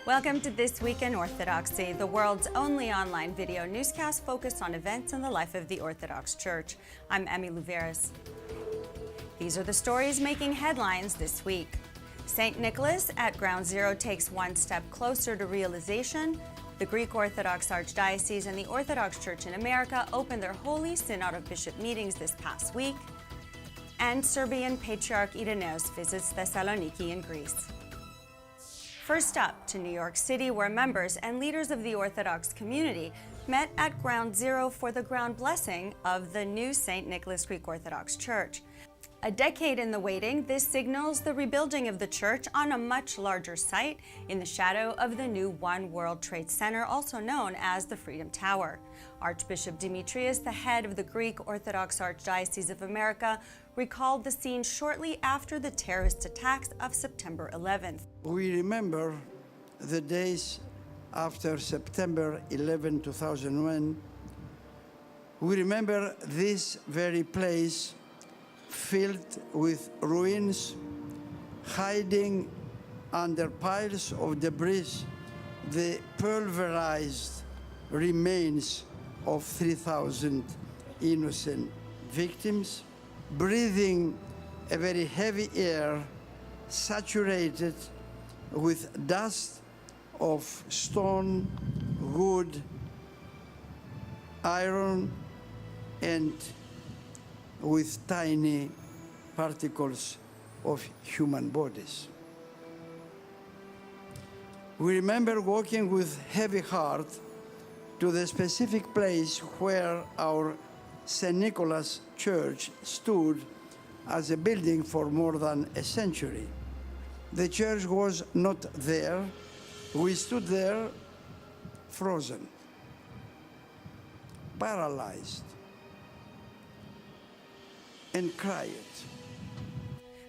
Welcome to This Week in Orthodoxy, the world's only online video newscast focused on events in the life of the Orthodox Church. I'm Emmy Louveris. These are the stories making headlines this week. St. Nicholas at Ground Zero takes one step closer to realization. The Greek Orthodox Archdiocese and the Orthodox Church in America opened their Holy Synod of Bishop meetings this past week. And Serbian Patriarch Irenaeus visits Thessaloniki in Greece. First up to New York City, where members and leaders of the Orthodox community met at Ground Zero for the ground blessing of the new St. Nicholas Greek Orthodox Church. A decade in the waiting, this signals the rebuilding of the church on a much larger site in the shadow of the new One World Trade Center, also known as the Freedom Tower. Archbishop Demetrius, the head of the Greek Orthodox Archdiocese of America, recalled the scene shortly after the terrorist attacks of September 11th. We remember the days after September 11, 2001. We remember this very place filled with ruins, hiding under piles of debris the pulverized remains of 3,000 innocent victims, breathing a very heavy air saturated with dust of stone, wood, iron, and with tiny particles of human bodies. We remember walking with heavy heart to the specific place where our St. Nicholas Church stood as a building for more than a century. The church was not there. We stood there frozen, paralyzed, and cried.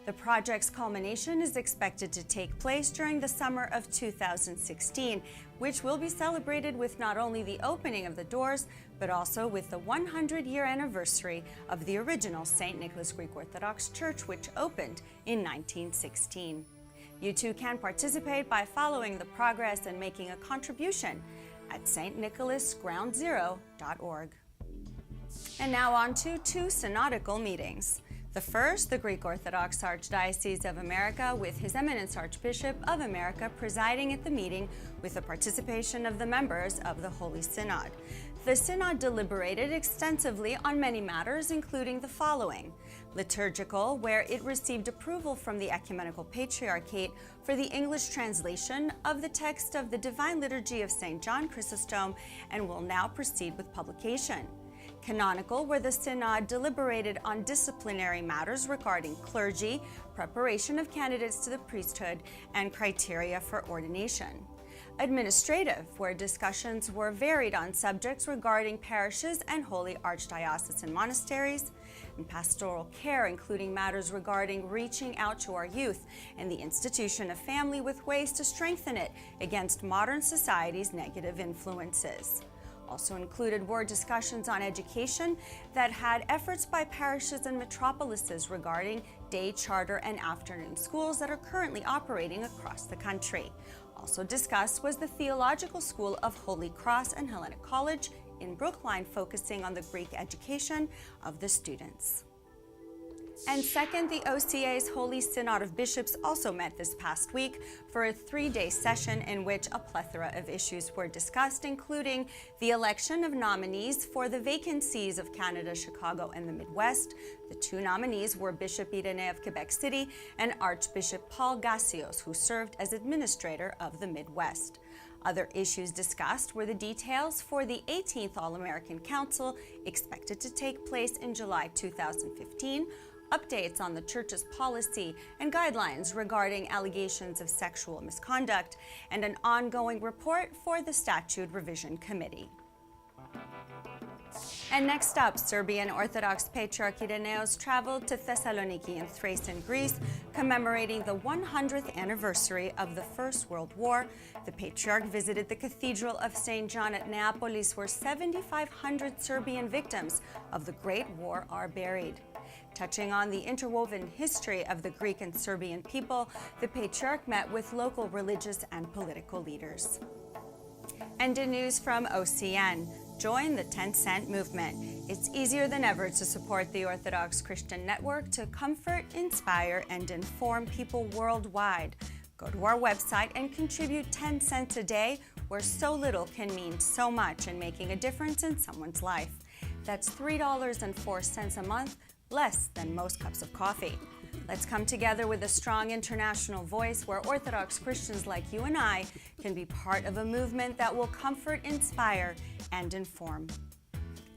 The project's culmination is expected to take place during the summer of 2016, which will be celebrated with not only the opening of the doors, but also with the 100-year anniversary of the original St. Nicholas Greek Orthodox Church, which opened in 1916. You too can participate by following the progress and making a contribution at stnicholasgroundzero.org. And now on to two synodical meetings. The first, the Greek Orthodox Archdiocese of America, with His Eminence Archbishop of America presiding at the meeting with the participation of the members of the Holy Synod. The Synod deliberated extensively on many matters, including the following: liturgical, where it received approval from the Ecumenical Patriarchate for the English translation of the text of the Divine Liturgy of St. John Chrysostom and will now proceed with publication. Canonical, where the Synod deliberated on disciplinary matters regarding clergy, preparation of candidates to the priesthood, and criteria for ordination. Administrative, where discussions were varied on subjects regarding parishes and holy archdiocesan monasteries. And pastoral care, including matters regarding reaching out to our youth and the institution of family with ways to strengthen it against modern society's negative influences. Also included were discussions on education that had efforts by parishes and metropolises regarding day charter and afternoon schools that are currently operating across the country. Also discussed was the Theological School of Holy Cross and Hellenic College in Brookline, focusing on the Greek education of the students. And second, the OCA's Holy Synod of Bishops also met this past week for a 3-day session in which a plethora of issues were discussed, including the election of nominees for the vacancies of Canada, Chicago, and the Midwest. The two nominees were Bishop Irenaeus of Quebec City and Archbishop Paul Gassios, who served as administrator of the Midwest. Other issues discussed were the details for the 18th All-American Council, expected to take place in July 2015, updates on the Church's policy and guidelines regarding allegations of sexual misconduct, and an ongoing report for the Statute Revision Committee. And next up, Serbian Orthodox Patriarch Irenaeus traveled to Thessaloniki in Thrace in Greece, commemorating the 100th anniversary of the First World War. The Patriarch visited the Cathedral of St. John at Neapolis, where 7,500 Serbian victims of the Great War are buried. Touching on the interwoven history of the Greek and Serbian people, the Patriarch met with local religious and political leaders. And in news from OCN, join the 10-cent movement. It's easier than ever to support the Orthodox Christian Network to comfort, inspire, and inform people worldwide. Go to our website and contribute 10 cents a day, where so little can mean so much in making a difference in someone's life. That's $3.04 a month, less than most cups of coffee. Let's come together with a strong international voice where Orthodox Christians like you and I can be part of a movement that will comfort, inspire, and inform.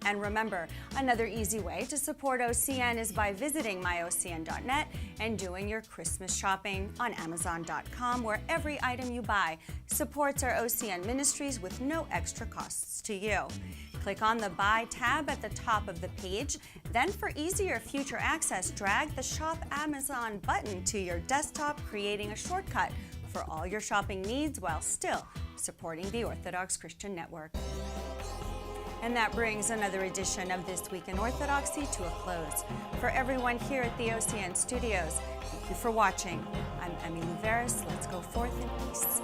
And remember, another easy way to support OCN is by visiting myocn.net and doing your Christmas shopping on Amazon.com, where every item you buy supports our OCN ministries with no extra costs to you. Click on the Buy tab at the top of the page. Then for easier future access, drag the Shop Amazon button to your desktop, creating a shortcut for all your shopping needs while still supporting the Orthodox Christian Network. And that brings another edition of This Week in Orthodoxy to a close. For everyone here at the OCN studios, thank you for watching. I'm Emily Veras. Let's go forth in peace.